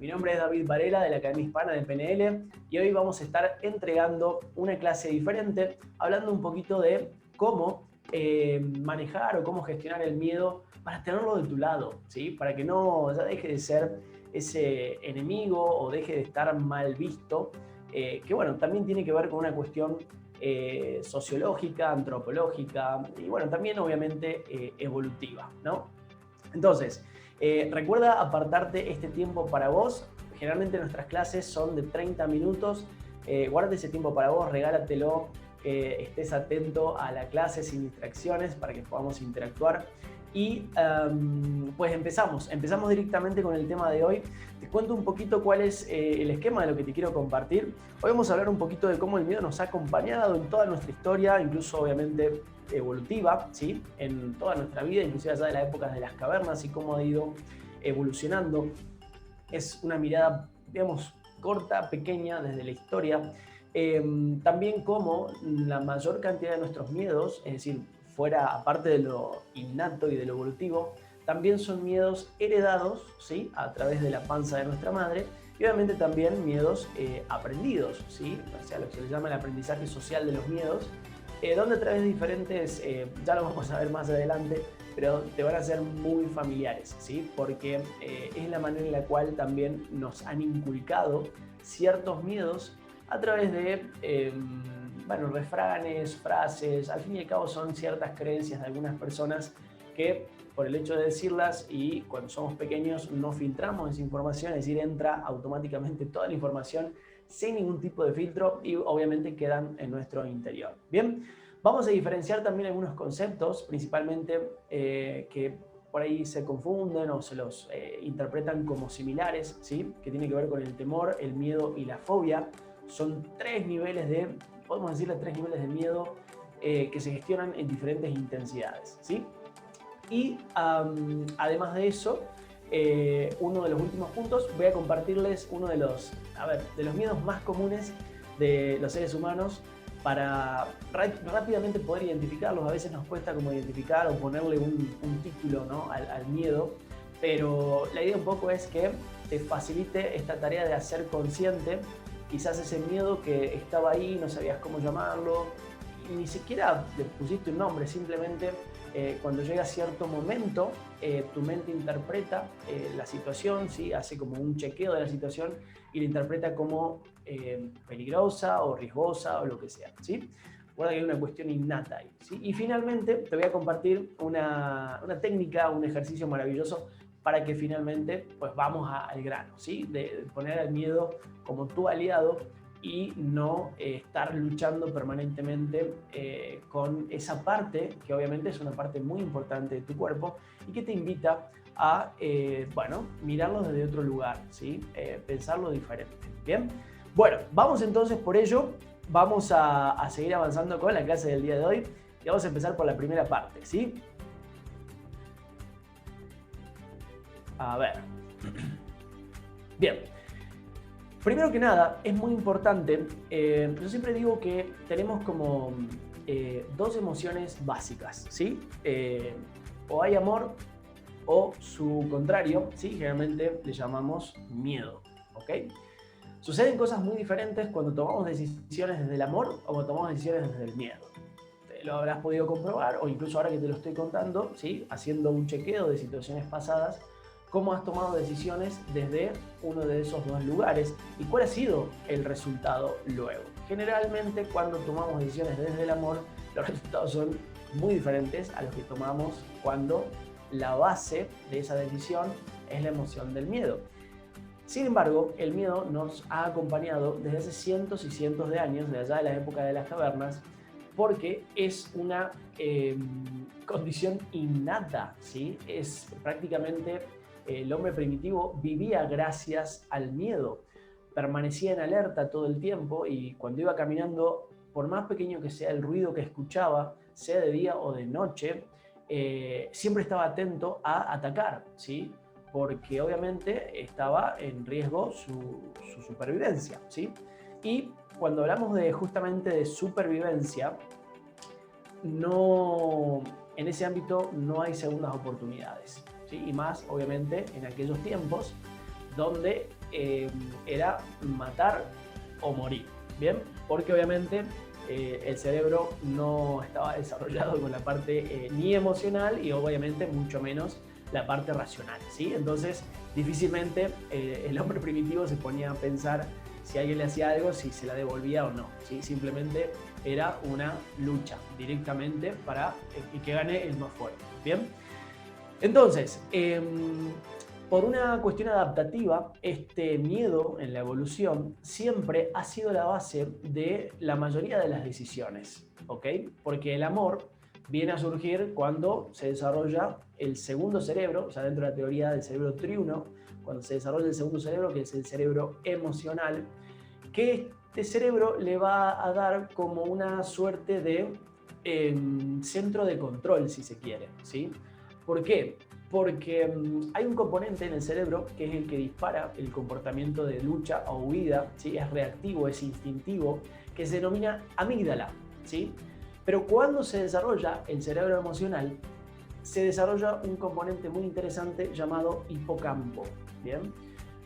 Mi nombre es David Varela de la Academia Hispana de PNL y hoy vamos a estar entregando una clase diferente hablando un poquito de cómo manejar o cómo gestionar el miedo para tenerlo de tu lado, ¿sí? Para que no ya deje de ser ese enemigo o deje de estar mal visto, que bueno, también tiene que ver con una cuestión sociológica, antropológica y bueno, también obviamente evolutiva, ¿no? Entonces, recuerda apartarte este tiempo para vos. Generalmente nuestras clases son de 30 minutos. Guárdate ese tiempo para vos, regálatelo, que estés atento a la clase sin distracciones para que podamos interactuar. Y pues empezamos directamente con el tema de hoy. Te cuento un poquito cuál es el esquema de lo que te quiero compartir. Hoy vamos a hablar un poquito de cómo el miedo nos ha acompañado en toda nuestra historia, incluso obviamente evolutiva, ¿sí? En toda nuestra vida, inclusive allá de las épocas de las cavernas y cómo ha ido evolucionando. Es una mirada, digamos, corta, pequeña desde la historia. También cómo la mayor cantidad de nuestros miedos, es decir, fuera, aparte de lo innato y de lo evolutivo, también son miedos heredados, ¿sí? A través de la panza de nuestra madre, y obviamente también miedos aprendidos, ¿sí? O sea, lo que se le llama el aprendizaje social de los miedos, donde a través de diferentes, ya lo vamos a ver más adelante, pero te van a ser muy familiares, ¿sí? Porque es la manera en la cual también nos han inculcado ciertos miedos a través de bueno, refranes, frases. Al fin y al cabo son ciertas creencias de algunas personas que por el hecho de decirlas y cuando somos pequeños no filtramos esa información, es decir, entra automáticamente toda la información sin ningún tipo de filtro y obviamente quedan en nuestro interior. Bien, vamos a diferenciar también algunos conceptos, principalmente que por ahí se confunden o se los interpretan como similares, ¿sí? Que tiene que ver con el temor, el miedo y la fobia. Son tres niveles de, podemos decirle tres niveles de miedo que se gestionan en diferentes intensidades, ¿sí? Y además de eso, uno de los últimos puntos, voy a compartirles uno de los miedos más comunes de los seres humanos para rápidamente poder identificarlos. A veces nos cuesta como identificar o ponerle un título, ¿no? al miedo, pero la idea un poco es que te facilite esta tarea de hacer consciente quizás ese miedo que estaba ahí, no sabías cómo llamarlo, y ni siquiera le pusiste un nombre, simplemente cuando llega cierto momento, tu mente interpreta la situación, ¿sí? Hace como un chequeo de la situación y la interpreta como peligrosa o riesgosa o lo que sea, ¿sí? Recuerda que hay una cuestión innata ahí, ¿sí? Y finalmente te voy a compartir una técnica, un ejercicio maravilloso para que finalmente pues vamos al grano, ¿sí? De poner al miedo como tu aliado y no estar luchando permanentemente con esa parte que obviamente es una parte muy importante de tu cuerpo y que te invita a, bueno, mirarlo desde otro lugar, ¿sí? Pensarlo diferente, ¿bien? Bueno, vamos entonces por ello, vamos a seguir avanzando con la clase del día de hoy y vamos a empezar por la primera parte, ¿sí? A ver. Bien. Primero que nada, es muy importante, yo siempre digo que tenemos como dos emociones básicas, ¿sí? O hay amor o su contrario, ¿sí? Generalmente le llamamos miedo, ¿ok? Suceden cosas muy diferentes cuando tomamos decisiones desde el amor o cuando tomamos decisiones desde el miedo. Te lo habrás podido comprobar o incluso ahora que te lo estoy contando, ¿sí? Haciendo un chequeo de situaciones pasadas, cómo has tomado decisiones desde uno de esos dos lugares y cuál ha sido el resultado luego. Generalmente cuando tomamos decisiones desde el amor, los resultados son muy diferentes a los que tomamos cuando la base de esa decisión es la emoción del miedo. Sin embargo, el miedo nos ha acompañado desde hace cientos y cientos de años, desde allá de la época de las cavernas, porque es una condición innata, ¿sí? Es prácticamente el hombre primitivo vivía gracias al miedo, permanecía en alerta todo el tiempo y cuando iba caminando, por más pequeño que sea el ruido que escuchaba, sea de día o de noche, siempre estaba atento a atacar, ¿sí? Porque obviamente estaba en riesgo su supervivencia, ¿sí? Y cuando hablamos de justamente de supervivencia, no, en ese ámbito no hay segundas oportunidades, ¿sí? Y más obviamente en aquellos tiempos donde era matar o morir, ¿bien? Porque obviamente el cerebro no estaba desarrollado con la parte ni emocional y obviamente mucho menos la parte racional, ¿sí? Entonces difícilmente el hombre primitivo se ponía a pensar si alguien le hacía algo, si se la devolvía o no, ¿sí? Simplemente era una lucha directamente para que gane el más fuerte, ¿bien? Entonces, por una cuestión adaptativa, este miedo en la evolución siempre ha sido la base de la mayoría de las decisiones, ¿ok? Porque el amor viene a surgir cuando se desarrolla el segundo cerebro, o sea, dentro de la teoría del cerebro triuno, cuando se desarrolla el segundo cerebro, que es el cerebro emocional, que este cerebro le va a dar como una suerte de centro de control, si se quiere, ¿sí? ¿Por qué? Porque hay un componente en el cerebro que es el que dispara el comportamiento de lucha o huida, ¿sí? Es reactivo, es instintivo, que se denomina amígdala, ¿sí? Pero cuando se desarrolla el cerebro emocional, se desarrolla un componente muy interesante llamado hipocampo, ¿bien?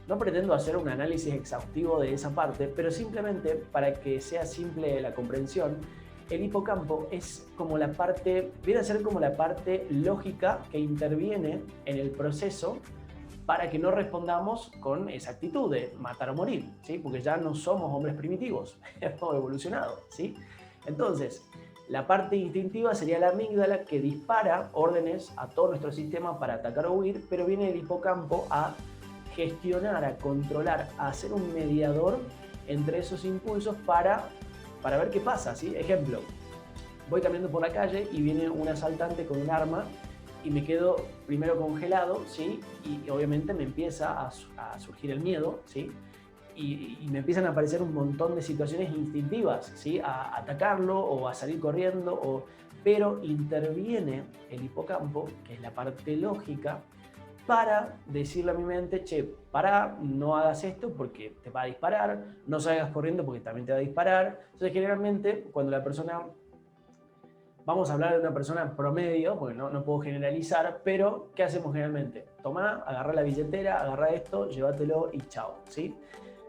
No pretendo hacer un análisis exhaustivo de esa parte, pero simplemente para que sea simple la comprensión, el hipocampo es como la parte, viene a ser como la parte lógica que interviene en el proceso para que no respondamos con esa actitud de matar o morir, ¿sí? Porque ya no somos hombres primitivos, hemos evolucionado, ¿sí? Entonces, la parte instintiva sería la amígdala que dispara órdenes a todo nuestro sistema para atacar o huir, pero viene el hipocampo a gestionar, a controlar, a ser un mediador entre esos impulsos para ver qué pasa, ¿sí? Ejemplo, voy caminando por la calle y viene un asaltante con un arma y me quedo primero congelado, ¿sí? Y obviamente me empieza a surgir el miedo, ¿sí? Y me empiezan a aparecer un montón de situaciones instintivas, ¿sí? A atacarlo o a salir corriendo, pero interviene el hipocampo, que es la parte lógica, para decirle a mi mente, che, para, no hagas esto porque te va a disparar, no salgas corriendo porque también te va a disparar. Entonces, generalmente, cuando la persona, vamos a hablar de una persona promedio, porque no puedo generalizar, pero ¿qué hacemos generalmente? Tomá, agarrá la billetera, agarrá esto, llévatelo y chao, ¿sí?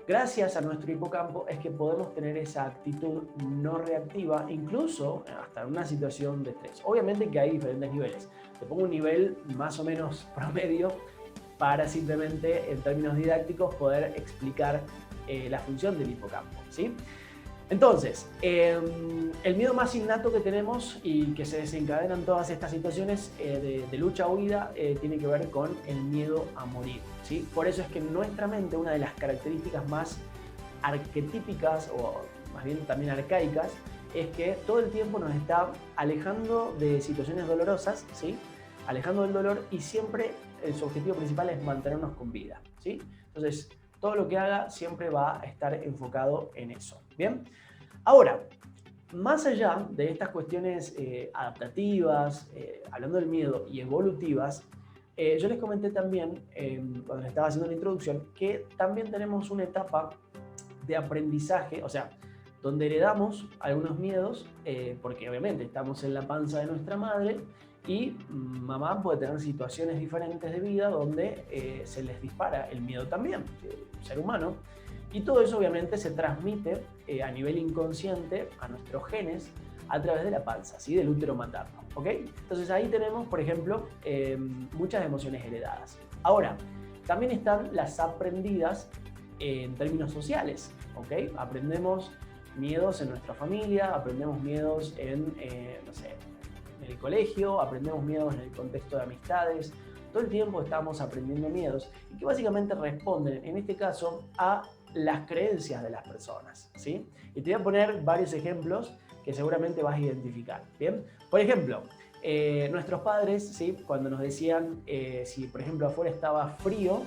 Gracias a nuestro hipocampo es que podemos tener esa actitud no reactiva, incluso hasta en una situación de estrés. Obviamente que hay diferentes niveles. Te pongo un nivel más o menos promedio para simplemente, en términos didácticos, poder explicar la función del hipocampo, ¿sí? Entonces, el miedo más innato que tenemos y que se desencadenan todas estas situaciones de lucha o huida tiene que ver con el miedo a morir, ¿sí? Por eso es que en nuestra mente una de las características más arquetípicas o más bien también arcaicas es que todo el tiempo nos está alejando de situaciones dolorosas, ¿sí? Alejando del dolor y siempre su objetivo principal es mantenernos con vida, ¿sí? Entonces, todo lo que haga siempre va a estar enfocado en eso, ¿bien? Ahora, más allá de estas cuestiones adaptativas, hablando del miedo y evolutivas, yo les comenté también, cuando les estaba haciendo la introducción, que también tenemos una etapa de aprendizaje, o sea, donde heredamos algunos miedos, porque obviamente estamos en la panza de nuestra madre y mamá puede tener situaciones diferentes de vida donde se les dispara el miedo también, ser humano, y todo eso obviamente se transmite a nivel inconsciente a nuestros genes a través de la panza, ¿sí? Del útero materno, ¿ok? Entonces ahí tenemos, por ejemplo, muchas emociones heredadas. Ahora, también están las aprendidas en términos sociales, ¿ok? Aprendemos miedos en nuestra familia, aprendemos miedos en, no sé, en el colegio, aprendemos miedos en el contexto de amistades. Todo el tiempo estamos aprendiendo miedos y que básicamente responden, en este caso, a las creencias de las personas, ¿sí? Y te voy a poner varios ejemplos que seguramente vas a identificar, ¿bien? Por ejemplo, nuestros padres, ¿sí? Cuando nos decían, si por ejemplo afuera estaba frío,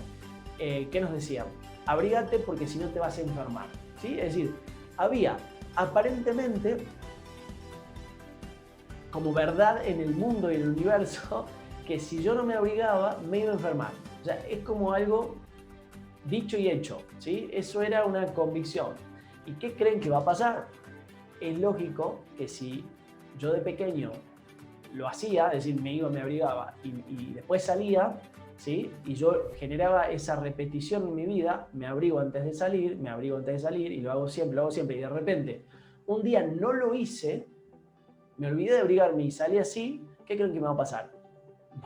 ¿qué nos decían? Abrígate porque si no te vas a enfermar, ¿sí? Es decir, había aparentemente como verdad en el mundo y en el universo que si yo no me abrigaba me iba a enfermar. O sea, es como algo dicho y hecho, ¿sí? Eso era una convicción. ¿Y qué creen que va a pasar? Es lógico que si yo de pequeño lo hacía, es decir, me iba, me abrigaba y después salía, ¿sí? Y yo generaba esa repetición en mi vida, me abrigo antes de salir, me abrigo antes de salir, y lo hago siempre, y de repente, un día no lo hice, me olvidé de abrigarme y salí así, ¿qué creen que me va a pasar?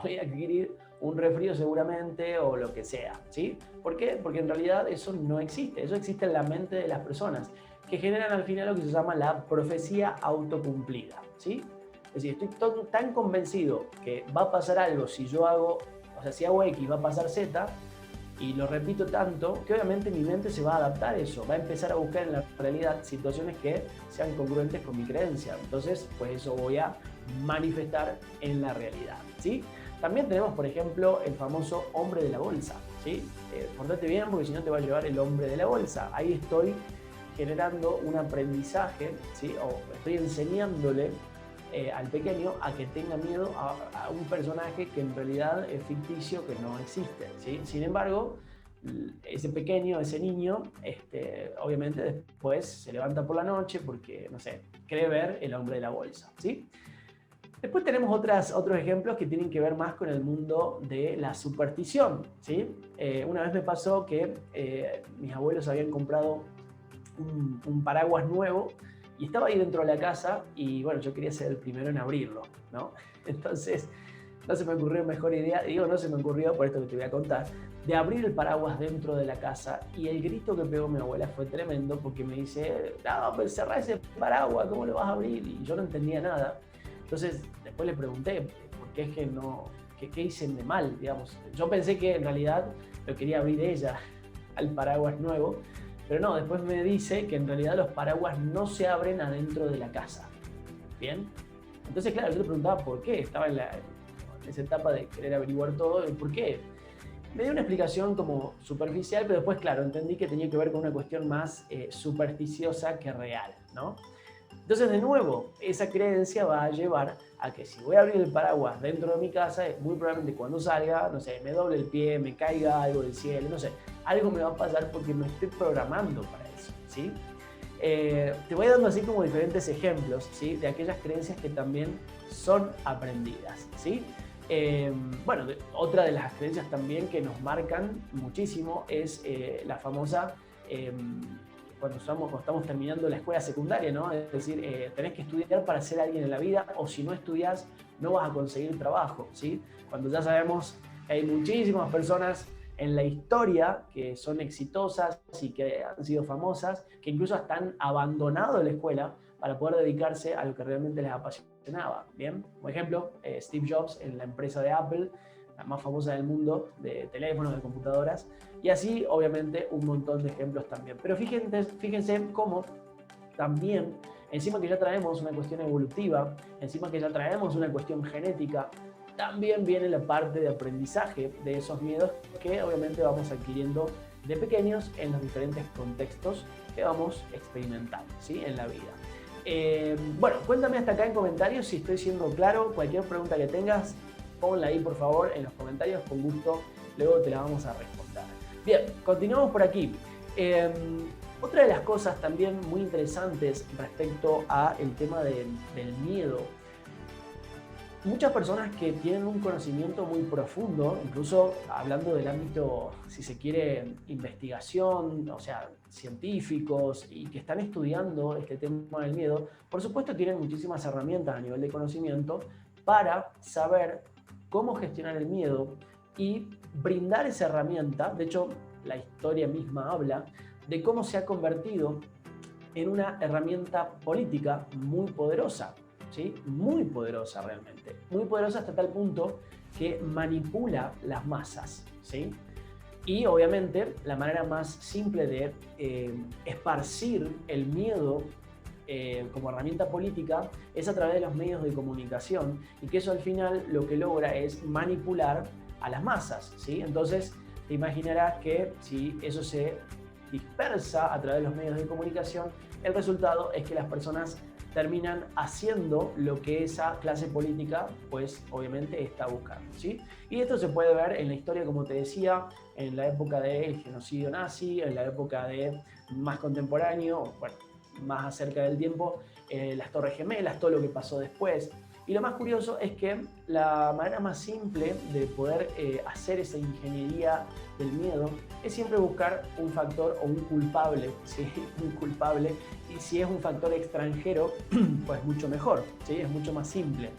Voy a adquirir un resfrío seguramente o lo que sea, ¿sí? ¿Por qué? Porque en realidad eso no existe, eso existe en la mente de las personas, que generan al final lo que se llama la profecía autocumplida, ¿sí? Es decir, estoy tan convencido que va a pasar algo si yo hago, o sea, si hago X va a pasar Z, y lo repito tanto, que obviamente mi mente se va a adaptar a eso, va a empezar a buscar en la realidad situaciones que sean congruentes con mi creencia. Entonces, pues eso voy a manifestar en la realidad, ¿sí? También tenemos, por ejemplo, el famoso hombre de la bolsa, ¿sí? Portate bien porque si no te va a llevar el hombre de la bolsa. Ahí estoy generando un aprendizaje, ¿sí? O estoy enseñándole al pequeño a que tenga miedo a un personaje que en realidad es ficticio, que no existe, ¿sí? Sin embargo, ese pequeño, ese niño, obviamente después se levanta por la noche porque, no sé, cree ver el hombre de la bolsa, ¿sí? Después tenemos otros ejemplos que tienen que ver más con el mundo de la superstición, ¿sí? Una vez me pasó que mis abuelos habían comprado un paraguas nuevo y estaba ahí dentro de la casa y bueno, yo quería ser el primero en abrirlo, ¿no? Entonces no se me ocurrió mejor idea, digo no se me ocurrió por esto que te voy a contar, de abrir el paraguas dentro de la casa, y el grito que pegó mi abuela fue tremendo porque me dice, no, pero cerrá ese paraguas, ¿cómo lo vas a abrir? Y yo no entendía nada. Entonces después le pregunté, ¿por qué es que no, qué hice de mal, digamos? Yo pensé que en realidad lo quería abrir ella al paraguas nuevo, pero no, después me dice que en realidad los paraguas no se abren adentro de la casa. ¿Bien? Entonces, claro, yo le preguntaba por qué, estaba en esa etapa de querer averiguar todo, ¿por qué? Me dio una explicación como superficial, pero después, claro, entendí que tenía que ver con una cuestión más supersticiosa que real, ¿no? Entonces, de nuevo, esa creencia va a llevar a que si voy a abrir el paraguas dentro de mi casa, muy probablemente cuando salga, no sé, me doble el pie, me caiga algo del cielo, no sé, algo me va a pasar porque me estoy programando para eso, ¿sí? Te voy dando así como diferentes ejemplos, ¿sí? De aquellas creencias que también son aprendidas, ¿sí? Bueno, otra de las creencias también que nos marcan muchísimo es la famosa cuando estamos terminando la escuela secundaria, ¿no? Es decir, tenés que estudiar para ser alguien en la vida, o si no estudias no vas a conseguir trabajo, ¿sí? Cuando ya sabemos que hay muchísimas personas en la historia que son exitosas y que han sido famosas, que incluso hasta han abandonado la escuela para poder dedicarse a lo que realmente les apasionaba, ¿bien? Como ejemplo, Steve Jobs en la empresa de Apple, la más famosa del mundo, de teléfonos, de computadoras, y así, obviamente, un montón de ejemplos también. Pero fíjense cómo también, encima que ya traemos una cuestión evolutiva, encima que ya traemos una cuestión genética, también viene la parte de aprendizaje de esos miedos que obviamente vamos adquiriendo de pequeños en los diferentes contextos que vamos experimentando, ¿sí? En la vida. Bueno, cuéntame hasta acá en comentarios si estoy siendo claro. Cualquier pregunta que tengas, ponla ahí por favor en los comentarios, con gusto luego te la vamos a responder. Bien, continuamos por aquí. Otra de las cosas también muy interesantes respecto al tema del miedo, muchas personas que tienen un conocimiento muy profundo, incluso hablando del ámbito, si se quiere, investigación, o sea, científicos, y que están estudiando este tema del miedo, por supuesto tienen muchísimas herramientas a nivel de conocimiento para saber cómo gestionar el miedo y brindar esa herramienta. De hecho, la historia misma habla de cómo se ha convertido en una herramienta política muy poderosa, ¿sí? Muy poderosa realmente, muy poderosa hasta tal punto que manipula las masas, ¿sí? Y obviamente la manera más simple de esparcir el miedo como herramienta política es a través de los medios de comunicación, y que eso al final lo que logra es manipular a las masas, ¿sí? Entonces te imaginarás que si eso se dispersa a través de los medios de comunicación, el resultado es que las personas terminan haciendo lo que esa clase política, pues obviamente está buscando, ¿sí? Y esto se puede ver en la historia, como te decía, en la época del genocidio nazi, en la época de más contemporáneo, bueno, más acerca del tiempo, las Torres Gemelas, todo lo que pasó después. Y lo más curioso es que la manera más simple de poder hacer esa ingeniería del miedo es siempre buscar un factor o un culpable, ¿sí? Un culpable, y si es un factor extranjero, pues mucho mejor, ¿sí? Es mucho más simple.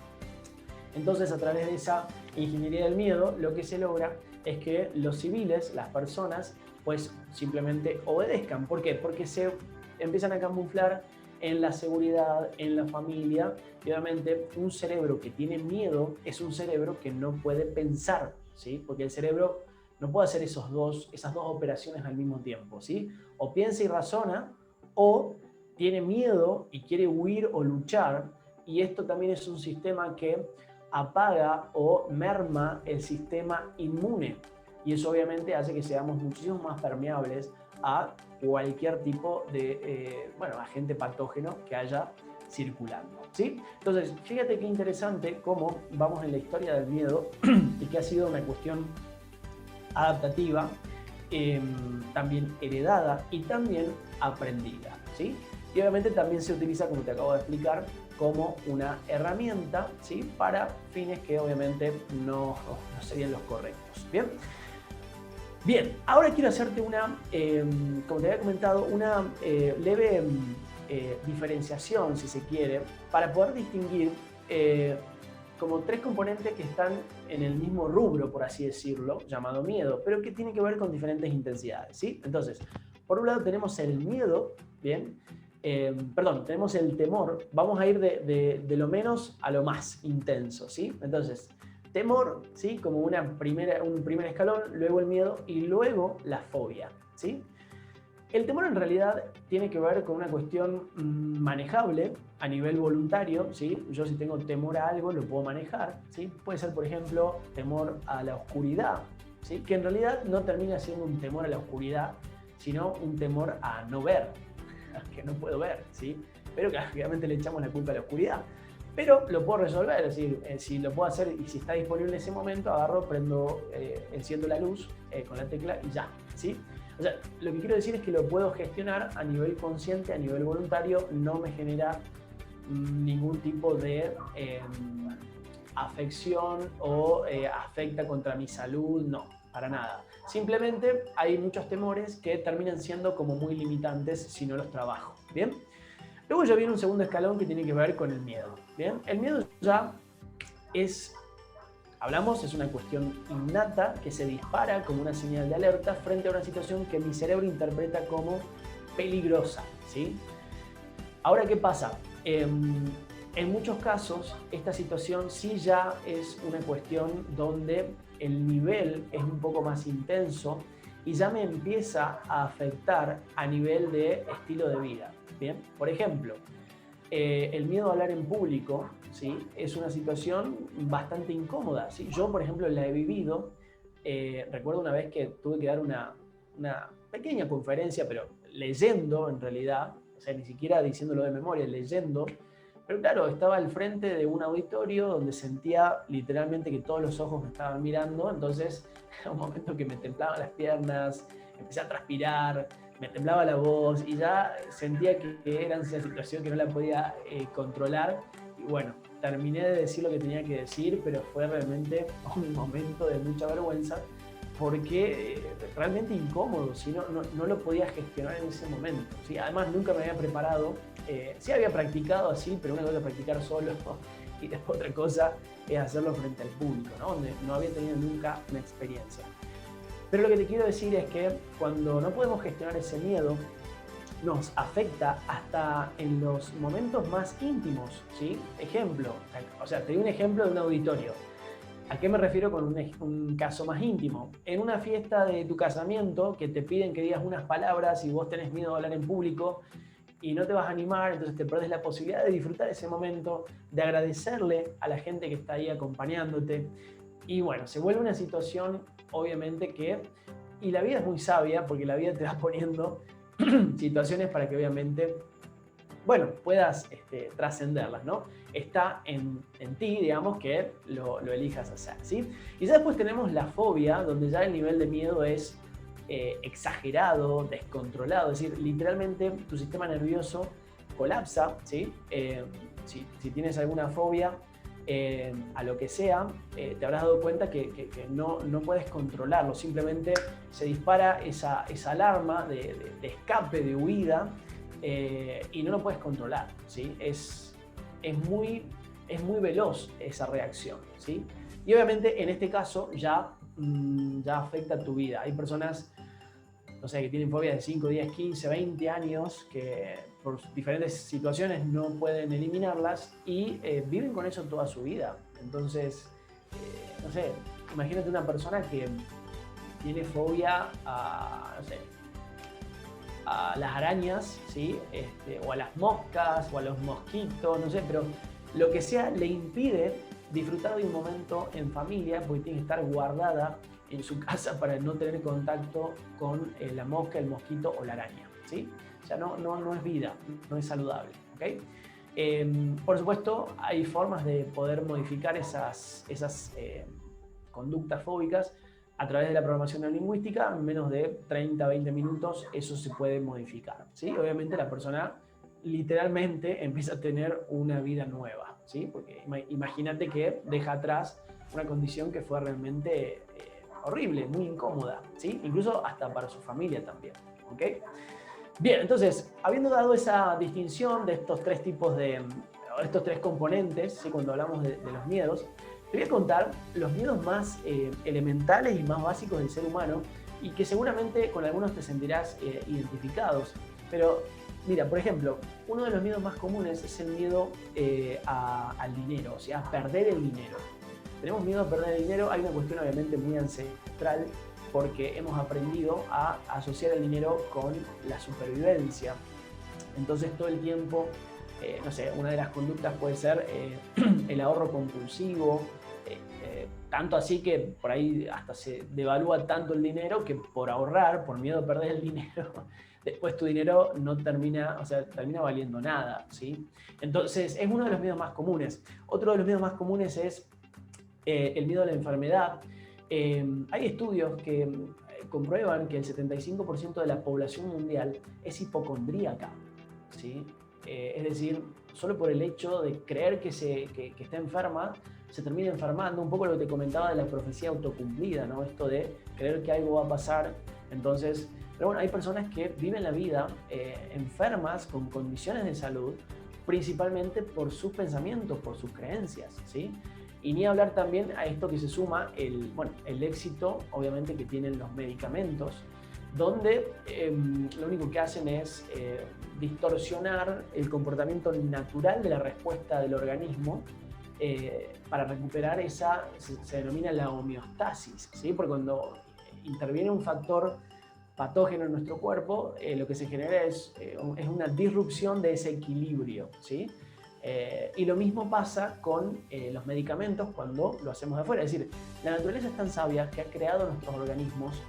Entonces, a través de esa ingeniería del miedo, lo que se logra es que los civiles, las personas, pues simplemente obedezcan. ¿Por qué? Porque se empiezan a camuflar en la seguridad, en la familia, y obviamente un cerebro que tiene miedo es un cerebro que no puede pensar, ¿sí? Porque el cerebro no puede hacer esas dos operaciones al mismo tiempo, ¿sí? O piensa y razona, o tiene miedo y quiere huir o luchar, y esto también es un sistema que apaga o merma el sistema inmune, y eso obviamente hace que seamos muchísimo más permeables a cualquier tipo de agente patógeno que haya circulando, ¿sí? Entonces, fíjate qué interesante cómo vamos en la historia del miedo y que ha sido una cuestión adaptativa, también heredada y también aprendida, ¿sí? Y obviamente también se utiliza, como te acabo de explicar, como una herramienta, ¿sí? Para fines que obviamente no serían los correctos. ¿Bien? Bien, ahora quiero hacerte una, como te había comentado, una leve diferenciación, si se quiere, para poder distinguir como tres componentes que están en el mismo rubro, por así decirlo, llamado miedo, pero que tienen que ver con diferentes intensidades, ¿sí? Entonces, por un lado tenemos el miedo, ¿bien? Tenemos el temor. Vamos a ir de lo menos a lo más intenso, ¿sí? Entonces, temor, ¿sí? Como un primer escalón, luego el miedo y luego la fobia, ¿sí? El temor en realidad tiene que ver con una cuestión manejable a nivel voluntario, ¿sí? Yo si tengo temor a algo lo puedo manejar, ¿sí? Puede ser, por ejemplo, temor a la oscuridad, ¿sí? Que en realidad no termina siendo un temor a la oscuridad, sino un temor a no ver, que no puedo ver, ¿sí? Pero que obviamente le echamos la culpa a la oscuridad. Pero lo puedo resolver, es decir, si lo puedo hacer y si está disponible en ese momento, agarro, enciendo la luz con la tecla y ya, ¿sí? O sea, lo que quiero decir es que lo puedo gestionar a nivel consciente, a nivel voluntario, no me genera ningún tipo de afección o afecta contra mi salud, no, para nada. Simplemente hay muchos temores que terminan siendo como muy limitantes si no los trabajo, ¿bien? Luego ya viene un segundo escalón que tiene que ver con el miedo, ¿bien? El miedo ya es una cuestión innata que se dispara como una señal de alerta frente a una situación que mi cerebro interpreta como peligrosa, ¿sí? Ahora, ¿qué pasa? En muchos casos, esta situación sí ya es una cuestión donde el nivel es un poco más intenso y ya me empieza a afectar a nivel de estilo de vida, ¿bien? Por ejemplo, el miedo a hablar en público, ¿sí? Es una situación bastante incómoda, ¿sí? Yo, por ejemplo, la he vivido. Recuerdo una vez que tuve que dar una pequeña conferencia, pero leyendo en realidad, o sea, ni siquiera diciéndolo de memoria, leyendo. Pero claro, estaba al frente de un auditorio donde sentía literalmente que todos los ojos me estaban mirando, entonces era un momento que me temblaban las piernas, empecé a transpirar, me temblaba la voz y ya sentía que era una situación que no la podía controlar. Y bueno, terminé de decir lo que tenía que decir, pero fue realmente un momento de mucha vergüenza porque realmente incómodo, ¿sí? No lo podía gestionar en ese momento, ¿sí? Además nunca me había preparado, sí había practicado así, pero una cosa es practicar solo y después otra cosa es hacerlo frente al público, ¿no? Donde no había tenido nunca una experiencia. Pero lo que te quiero decir es que cuando no podemos gestionar ese miedo, nos afecta hasta en los momentos más íntimos, ¿sí? Ejemplo, o sea, te doy un ejemplo de un auditorio. ¿A qué me refiero con un caso más íntimo? En una fiesta de tu casamiento que te piden que digas unas palabras y vos tenés miedo de hablar en público y no te vas a animar, entonces te perdés la posibilidad de disfrutar ese momento, de agradecerle a la gente que está ahí acompañándote. Y bueno, se vuelve una situación, obviamente y la vida es muy sabia porque la vida te va poniendo situaciones para que obviamente, bueno, puedas trascenderlas, ¿no? Está en ti, digamos, que lo elijas hacer, ¿sí? Y ya después tenemos la fobia, donde ya el nivel de miedo es exagerado, descontrolado, es decir, literalmente tu sistema nervioso colapsa, ¿sí? Si tienes alguna fobia, a lo que sea, te habrás dado cuenta que no puedes controlarlo, simplemente se dispara esa alarma de escape, de huida, y no lo puedes controlar, ¿sí? Es muy veloz esa reacción, ¿sí? Y obviamente en este caso ya afecta tu vida. Hay personas, no sé, que tienen fobias de 5, 10, 15, 20 años, que por diferentes situaciones no pueden eliminarlas y viven con eso toda su vida. Entonces, no sé, imagínate una persona que tiene fobia a, no sé, a las arañas, ¿sí? O a las moscas, o a los mosquitos, no sé, pero lo que sea le impide disfrutar de un momento en familia, porque tiene que estar guardada en su casa para no tener contacto con la mosca, el mosquito o la araña, ¿sí? O sea, no es vida, no es saludable, ¿ok? Por supuesto, hay formas de poder modificar esas conductas fóbicas a través de la programación neurolingüística. En menos de 30, 20 minutos eso se puede modificar, ¿sí? Obviamente la persona literalmente empieza a tener una vida nueva, ¿sí? Porque imagínate que deja atrás una condición que fue realmente horrible, muy incómoda, ¿sí? Incluso hasta para su familia también, ¿ok? Bien, entonces, habiendo dado esa distinción de estos tres tipos estos tres componentes, ¿sí? Cuando hablamos de los miedos, te voy a contar los miedos más elementales y más básicos del ser humano, y que seguramente con algunos te sentirás identificados. Pero mira, por ejemplo, uno de los miedos más comunes es el miedo al dinero, o sea, a perder el dinero. Tenemos miedo a perder el dinero. Hay una cuestión obviamente muy ancestral, porque hemos aprendido a asociar el dinero con la supervivencia. Entonces todo el tiempo, no sé, una de las conductas puede ser el ahorro compulsivo, tanto así que por ahí hasta se devalúa tanto el dinero que por ahorrar, por miedo a perder el dinero, después tu dinero no termina, o sea, termina valiendo nada, ¿sí? Entonces es uno de los miedos más comunes. Otro de los miedos más comunes es el miedo a la enfermedad. Hay estudios que comprueban que el 75% de la población mundial es hipocondríaca, ¿sí? Es decir, solo por el hecho de creer que está enferma, se termina enfermando. Un poco lo que te comentaba de la profecía autocumplida, ¿no? Esto de creer que algo va a pasar. Entonces, pero bueno, hay personas que viven la vida enfermas, con condiciones de salud, principalmente por sus pensamientos, por sus creencias, ¿sí? Y ni hablar también a esto que se suma el éxito, obviamente, que tienen los medicamentos, donde lo único que hacen es distorsionar el comportamiento natural de la respuesta del organismo para recuperar se denomina la homeostasis, ¿sí? Porque cuando interviene un factor patógeno en nuestro cuerpo, lo que se genera es una disrupción de ese equilibrio, ¿sí? Y lo mismo pasa con los medicamentos cuando lo hacemos de afuera. Es decir, la naturaleza es tan sabia que ha creado nuestros organismos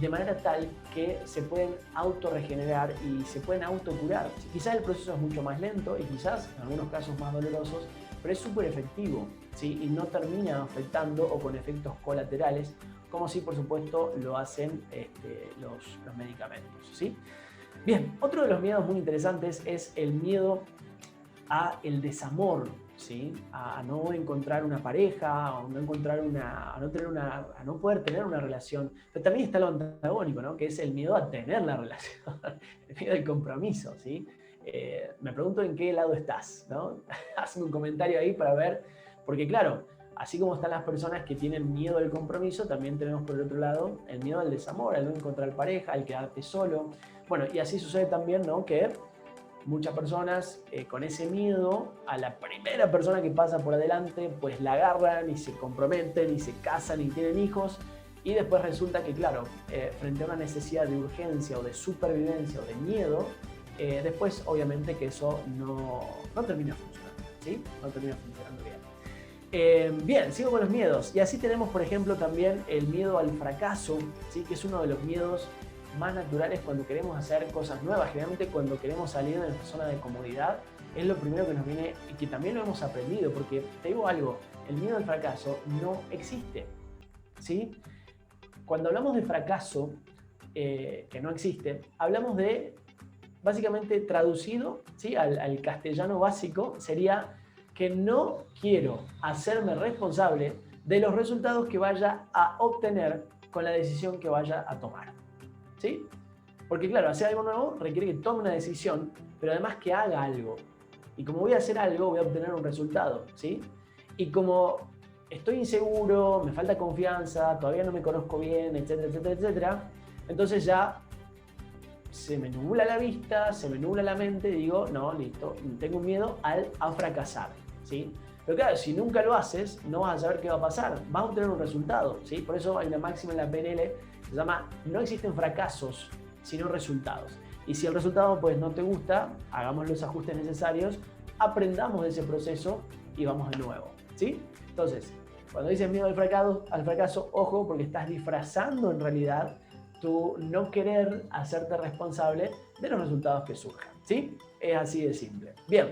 de manera tal que se pueden autorregenerar y se pueden autocurar. Quizás el proceso es mucho más lento y quizás en algunos casos más dolorosos, pero es súper efectivo, ¿sí? Y no termina afectando o con efectos colaterales, como sí, por supuesto, lo hacen los medicamentos, ¿sí? Bien, otro de los miedos muy interesantes es el miedo a el desamor, ¿sí? A no encontrar una pareja, a no poder tener una relación. Pero también está lo antagónico, ¿no? Que es el miedo a tener la relación, el miedo al compromiso, ¿sí? Me pregunto en qué lado estás, ¿no? Hazme un comentario ahí para ver, porque claro, así como están las personas que tienen miedo al compromiso, también tenemos por el otro lado el miedo al desamor, al no encontrar pareja, al quedarte solo. Bueno, y así sucede también, ¿no? Que muchas personas con ese miedo a la primera persona que pasa por adelante, pues la agarran y se comprometen y se casan y tienen hijos, y después resulta que, claro, frente a una necesidad de urgencia o de supervivencia o de miedo, después obviamente que eso no termina funcionando, ¿sí? No termina funcionando bien. Bien, sigo con los miedos. Y así tenemos, por ejemplo, también el miedo al fracaso, ¿sí? Que es uno de los miedos más naturales cuando queremos hacer cosas nuevas. Generalmente cuando queremos salir de nuestra zona de comodidad, es lo primero que nos viene, y que también lo hemos aprendido, porque te digo algo, el miedo al fracaso no existe, ¿sí? Cuando hablamos de fracaso, que no existe, hablamos de, básicamente traducido, ¿sí? al castellano básico, sería que no quiero hacerme responsable de los resultados que vaya a obtener con la decisión que vaya a tomar. ¿Sí? Porque claro, hacer algo nuevo requiere que tome una decisión, pero además que haga algo. Y como voy a hacer algo, voy a obtener un resultado. ¿Sí? Y como estoy inseguro, me falta confianza, todavía no me conozco bien, etcétera, etcétera, etcétera, entonces ya se me nubla la vista, se me nubla la mente y digo, no, listo, tengo miedo a fracasar, ¿sí? Pero claro, si nunca lo haces, no vas a saber qué va a pasar, vas a obtener un resultado, ¿sí? Por eso hay una máxima en la PNL que se llama, no existen fracasos, sino resultados. Y si el resultado pues no te gusta, hagamos los ajustes necesarios, aprendamos de ese proceso y vamos de nuevo, ¿sí? Entonces, cuando dices miedo al fracaso, ojo, porque estás disfrazando en realidad tu no querer hacerte responsable de los resultados que surjan, ¿sí? Es así de simple. Bien,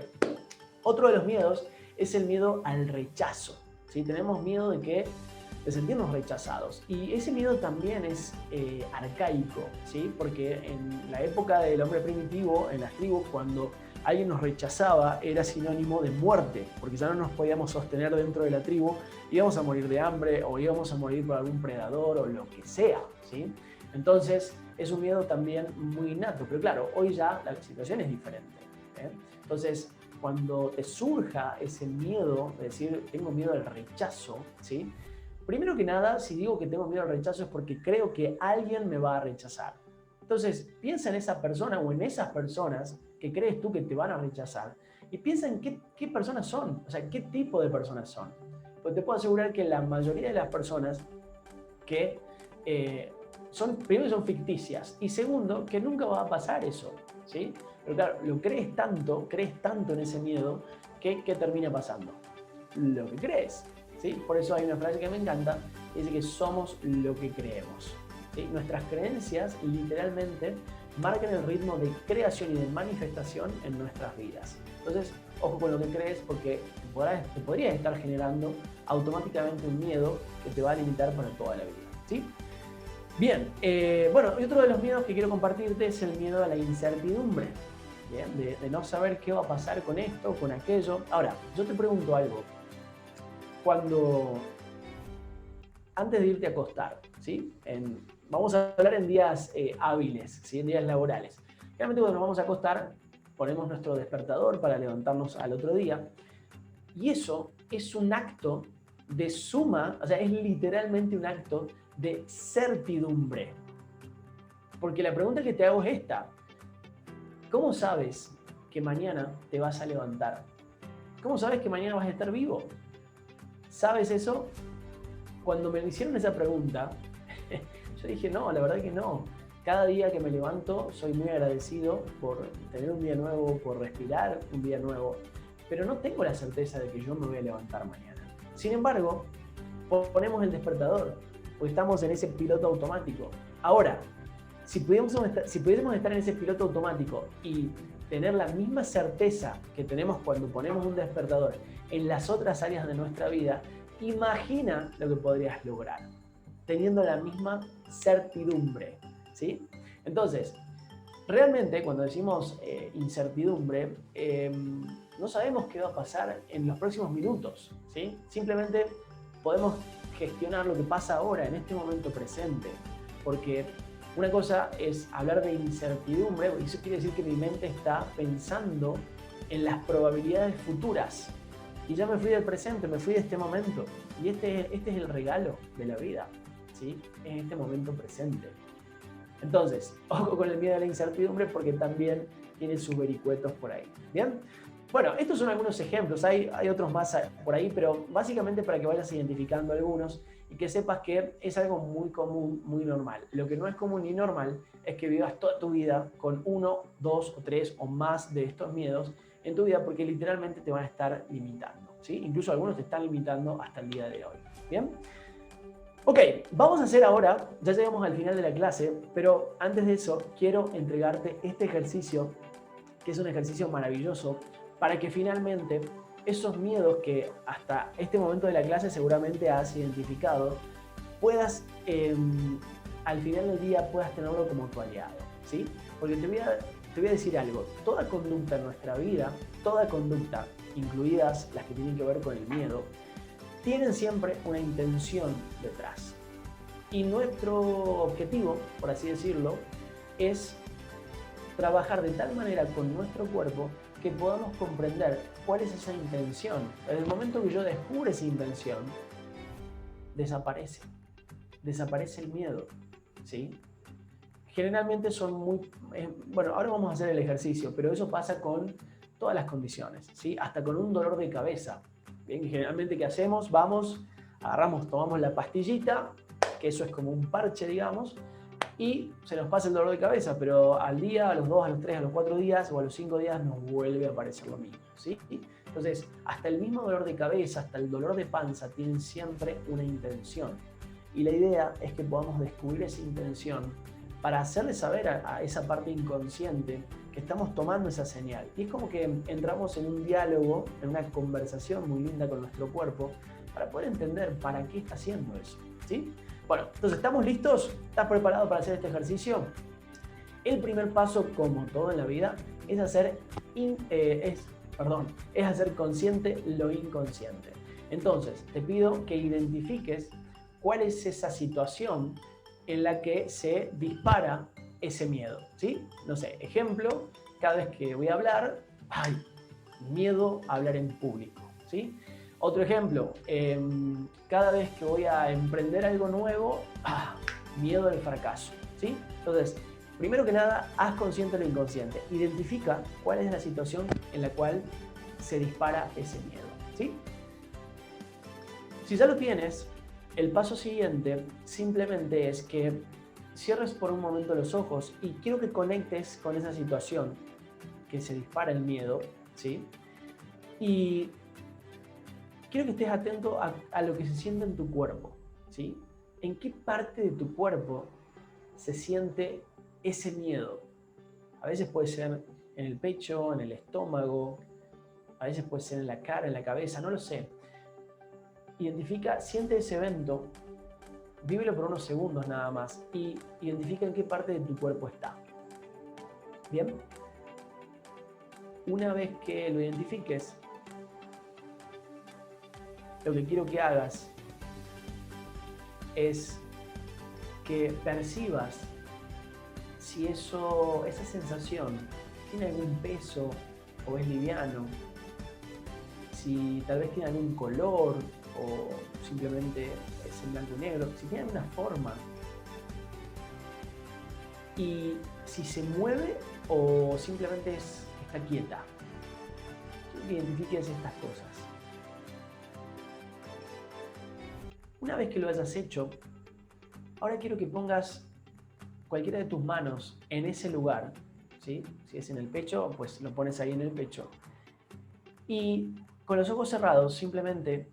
otro de los miedos es el miedo al rechazo, ¿sí? Tenemos miedo de sentirnos rechazados y ese miedo también es arcaico, ¿sí? Porque en la época del hombre primitivo, en las tribus, cuando alguien nos rechazaba era sinónimo de muerte, porque ya no nos podíamos sostener dentro de la tribu, íbamos a morir de hambre o íbamos a morir por algún predador o lo que sea, ¿sí? Entonces es un miedo también muy innato, pero claro, hoy ya la situación es diferente, ¿eh? Entonces, cuando te surja ese miedo de decir, tengo miedo al rechazo, ¿sí? Primero que nada, si digo que tengo miedo al rechazo es porque creo que alguien me va a rechazar. Entonces, piensa en esa persona o en esas personas que crees tú que te van a rechazar y piensa en qué personas son, o sea, qué tipo de personas son. Pues te puedo asegurar que la mayoría de las personas que primero son ficticias y segundo, que nunca va a pasar eso, ¿sí? Pero claro, crees tanto en ese miedo que termina pasando lo que crees, ¿sí? Por eso hay una frase que me encanta, que dice que somos lo que creemos, ¿sí? Nuestras creencias literalmente marcan el ritmo de creación y de manifestación en nuestras vidas. Entonces, ojo con lo que crees porque te podrías estar generando automáticamente un miedo que te va a limitar para toda la vida, ¿sí? Bien, bueno, y otro de los miedos que quiero compartirte es el miedo a la incertidumbre, ¿bien? De no saber qué va a pasar con esto, con aquello. Ahora, yo te pregunto algo. Antes de irte a acostar, ¿sí? Vamos a hablar en días hábiles, ¿sí? En días laborales. Realmente cuando nos vamos a acostar, ponemos nuestro despertador para levantarnos al otro día. Y eso es un acto de suma, o sea, es literalmente un acto de certidumbre. Porque la pregunta que te hago es esta. ¿Cómo sabes que mañana te vas a levantar? ¿Cómo sabes que mañana vas a estar vivo? ¿Sabes eso? Cuando me hicieron esa pregunta, yo dije, no, la verdad que no. Cada día que me levanto soy muy agradecido por tener un día nuevo, por respirar un día nuevo, pero no tengo la certeza de que yo me voy a levantar mañana. Sin embargo, ponemos el despertador, porque estamos en ese piloto automático. Ahora, si pudiésemos estar en ese piloto automático y tener la misma certeza que tenemos cuando ponemos un despertador en las otras áreas de nuestra vida, imagina lo que podrías lograr, teniendo la misma certidumbre, ¿sí? Entonces, realmente cuando decimos incertidumbre, no sabemos qué va a pasar en los próximos minutos, ¿sí? Simplemente podemos gestionar lo que pasa ahora, en este momento presente, porque una cosa es hablar de incertidumbre, y eso quiere decir que mi mente está pensando en las probabilidades futuras. Y ya me fui del presente, me fui de este momento. Y este es el regalo de la vida, ¿sí? En este momento presente. Entonces, ojo con el miedo a la incertidumbre porque también tiene sus vericuetos por ahí. ¿Bien? Bueno, estos son algunos ejemplos, hay otros más por ahí, pero básicamente para que vayas identificando algunos y que sepas que es algo muy común, muy normal. Lo que no es común ni normal es que vivas toda tu vida con 1, 2 o 3 o más de estos miedos en tu vida porque literalmente te van a estar limitando, ¿sí? Incluso algunos te están limitando hasta el día de hoy. ¿Bien? Ok, vamos a hacer ahora, ya llegamos al final de la clase, pero antes de eso quiero entregarte este ejercicio, que es un ejercicio maravilloso, para que finalmente esos miedos que hasta este momento de la clase seguramente has identificado, puedas, al final del día, puedas tenerlo como tu aliado, ¿sí? Porque te voy a decir algo, toda conducta en nuestra vida, toda conducta incluidas las que tienen que ver con el miedo, tienen siempre una intención detrás. Y nuestro objetivo, por así decirlo, es trabajar de tal manera con nuestro cuerpo que podamos comprender cuál es esa intención. En el momento que yo descubro esa intención, desaparece el miedo, ¿sí? Generalmente son muy... bueno, ahora vamos a hacer el ejercicio, pero eso pasa con todas las condiciones, ¿sí? Hasta con un dolor de cabeza. Bien, generalmente, ¿qué hacemos? Vamos, agarramos, tomamos la pastillita, que eso es como un parche, digamos, y se nos pasa el dolor de cabeza, pero al día, a los 2, a los 3, a los 4 días o a los 5 días nos vuelve a aparecer lo mismo, ¿sí? Entonces, hasta el mismo dolor de cabeza, hasta el dolor de panza, tienen siempre una intención. Y la idea es que podamos descubrir esa intención para hacerle saber a esa parte inconsciente que estamos tomando esa señal. Y es como que entramos en un diálogo, en una conversación muy linda con nuestro cuerpo, para poder entender para qué está haciendo eso, ¿sí? Bueno, entonces, ¿estamos listos? ¿Estás preparado para hacer este ejercicio? El primer paso, como todo en la vida, es hacer consciente lo inconsciente. Entonces, te pido que identifiques cuál es esa situación en la que se dispara ese miedo, ¿sí? No sé, ejemplo, cada vez que voy a hablar, ¡ay! Miedo a hablar en público, ¿sí? Otro ejemplo, cada vez que voy a emprender algo nuevo, miedo al fracaso, ¿sí? Entonces, primero que nada, haz consciente lo inconsciente. Identifica cuál es la situación en la cual se dispara ese miedo, ¿sí? Si ya lo tienes, el paso siguiente simplemente es que cierres por un momento los ojos y quiero que conectes con esa situación que se dispara el miedo, ¿sí? Y quiero que estés atento a lo que se siente en tu cuerpo, ¿sí? ¿En qué parte de tu cuerpo se siente ese miedo? A veces puede ser en el pecho, en el estómago, a veces puede ser en la cara, en la cabeza, no lo sé. Identifica, siente ese evento, vívelo por unos segundos nada más y identifica en qué parte de tu cuerpo está. ¿Bien? Una vez que lo identifiques, lo que quiero que hagas es que percibas si esa sensación tiene algún peso o es liviano, si tal vez tiene algún color o simplemente es en blanco y negro, si tiene alguna forma y si se mueve o simplemente está quieta. Quiero que identifiques estas cosas. Una vez que lo hayas hecho, ahora quiero que pongas cualquiera de tus manos en ese lugar, ¿sí? Si es en el pecho, pues lo pones ahí en el pecho. Y con los ojos cerrados, simplemente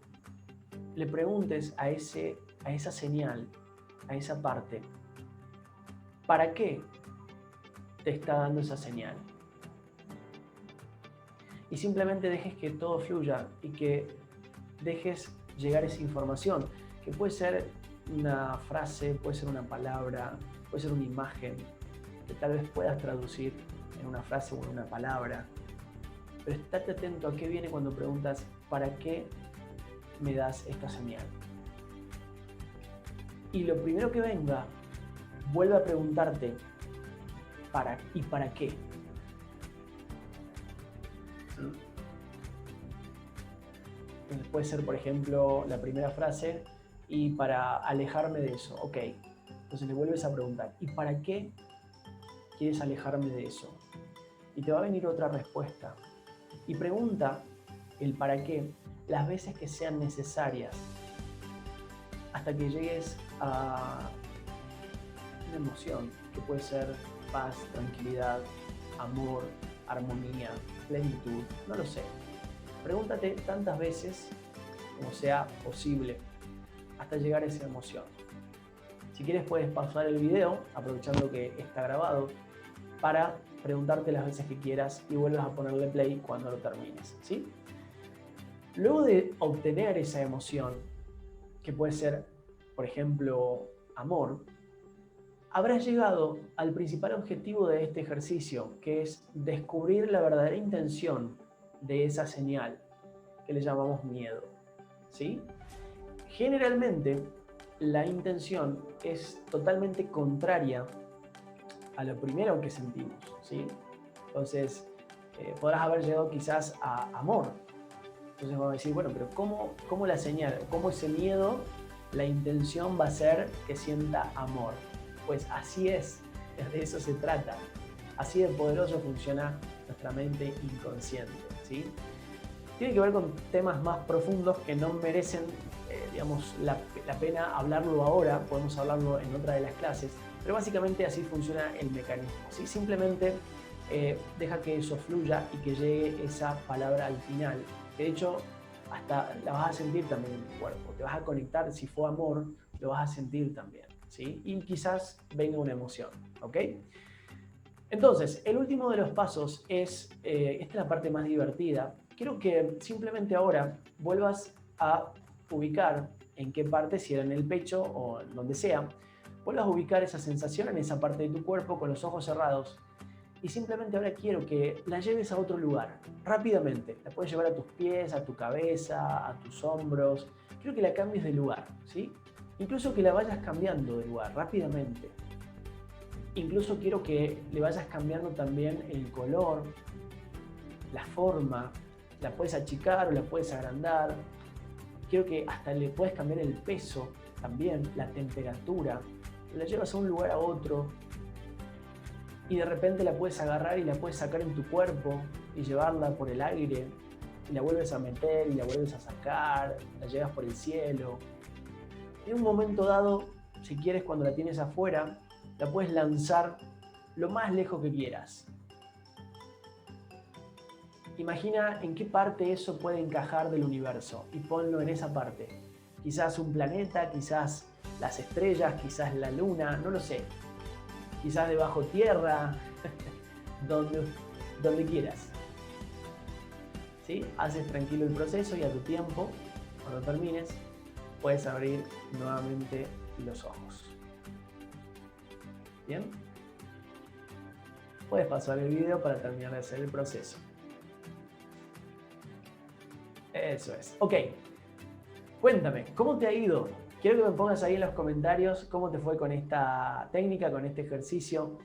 le preguntes a esa señal, a esa parte, ¿para qué te está dando esa señal? Y simplemente dejes que todo fluya y que dejes llegar esa información, que puede ser una frase, puede ser una palabra, puede ser una imagen, que tal vez puedas traducir en una frase o en una palabra. Pero estate atento a qué viene cuando preguntas, ¿para qué me das esta señal? Y lo primero que venga, vuelve a preguntarte, ¿para qué? ¿Sí? Puede ser, por ejemplo, la primera frase, y para alejarme de eso, ok. Entonces le vuelves a preguntar, ¿y para qué quieres alejarme de eso? Y te va a venir otra respuesta. Y pregunta el para qué las veces que sean necesarias hasta que llegues a una emoción que puede ser paz, tranquilidad, amor, armonía, plenitud, no lo sé. Pregúntate tantas veces como sea posible hasta llegar a esa emoción. Si quieres puedes pausar el video, aprovechando que está grabado, para preguntarte las veces que quieras y vuelvas a ponerle play cuando lo termines, ¿sí? Luego de obtener esa emoción, que puede ser, por ejemplo, amor, habrás llegado al principal objetivo de este ejercicio, que es descubrir la verdadera intención de esa señal, que le llamamos miedo, ¿sí? Generalmente, la intención es totalmente contraria a lo primero que sentimos, ¿sí? Entonces, podrás haber llegado quizás a amor. Entonces vamos a decir, bueno, pero ¿cómo la señal? ¿Cómo ese miedo, la intención va a ser que sienta amor? Pues así es, de eso se trata. Así de poderoso funciona nuestra mente inconsciente, ¿sí? Tiene que ver con temas más profundos que no merecen, digamos, la pena hablarlo ahora, podemos hablarlo en otra de las clases, pero básicamente así funciona el mecanismo, ¿sí? Simplemente deja que eso fluya y que llegue esa palabra al final, que de hecho hasta la vas a sentir también en tu cuerpo, te vas a conectar, si fue amor, lo vas a sentir también, ¿sí? Y quizás venga una emoción, ¿ok? Entonces, el último de los pasos es, esta es la parte más divertida. Quiero que simplemente ahora vuelvas a ubicar en qué parte, si era en el pecho o en donde sea, vuelvas a ubicar esa sensación en esa parte de tu cuerpo con los ojos cerrados y simplemente ahora quiero que la lleves a otro lugar, rápidamente. La puedes llevar a tus pies, a tu cabeza, a tus hombros. Quiero que la cambies de lugar, ¿sí? Incluso que la vayas cambiando de lugar rápidamente. Incluso quiero que le vayas cambiando también el color, la forma, la puedes achicar o la puedes agrandar. Quiero que hasta le puedes cambiar el peso también, la temperatura. La llevas a un lugar a otro y de repente la puedes agarrar y la puedes sacar en tu cuerpo y llevarla por el aire y la vuelves a meter y la vuelves a sacar, la llevas por el cielo. En un momento dado, si quieres, cuando la tienes afuera, la puedes lanzar lo más lejos que quieras. Imagina en qué parte eso puede encajar del universo y ponlo en esa parte. Quizás un planeta, quizás las estrellas, quizás la luna, no lo sé. Quizás debajo tierra, donde quieras. ¿Sí? Haces tranquilo el proceso y a tu tiempo, cuando termines, puedes abrir nuevamente los ojos. ¿Bien? Puedes pasar el video para terminar de hacer el proceso. Eso es. Ok. Cuéntame, ¿cómo te ha ido? Quiero que me pongas ahí en los comentarios cómo te fue con esta técnica, con este ejercicio.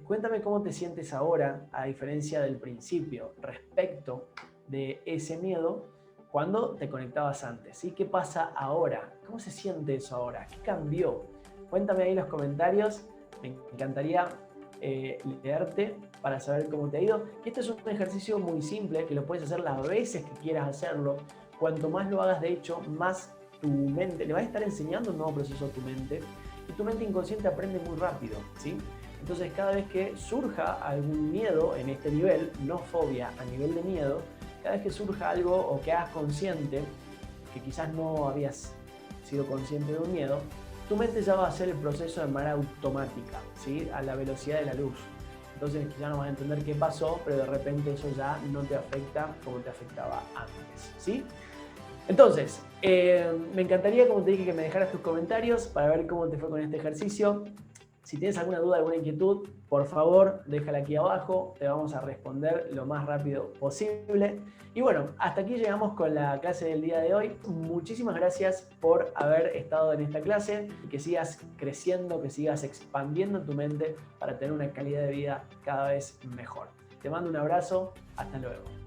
Cuéntame cómo te sientes ahora, a diferencia del principio, respecto de ese miedo cuando te conectabas antes. ¿Sí? ¿Qué pasa ahora? ¿Cómo se siente eso ahora? ¿Qué cambió? Cuéntame ahí en los comentarios. Me encantaría leerte para saber cómo te ha ido. Y este es un ejercicio muy simple que lo puedes hacer las veces que quieras hacerlo. Cuanto más lo hagas, de hecho, más tu mente, le vas a estar enseñando un nuevo proceso a tu mente y tu mente inconsciente aprende muy rápido, ¿sí? Entonces, cada vez que surja algún miedo en este nivel, no fobia, a nivel de miedo, cada vez que surja algo o que hagas consciente, que quizás no habías sido consciente de un miedo, tu mente ya va a hacer el proceso de manera automática, ¿sí? A la velocidad de la luz. Entonces quizás no vas a entender qué pasó, pero de repente eso ya no te afecta como te afectaba antes, ¿sí? Entonces, me encantaría, como te dije, que me dejaras tus comentarios para ver cómo te fue con este ejercicio. Si tienes alguna duda, alguna inquietud, por favor, déjala aquí abajo. Te vamos a responder lo más rápido posible. Y bueno, hasta aquí llegamos con la clase del día de hoy. Muchísimas gracias por haber estado en esta clase y que sigas creciendo, que sigas expandiendo tu mente para tener una calidad de vida cada vez mejor. Te mando un abrazo. Hasta luego.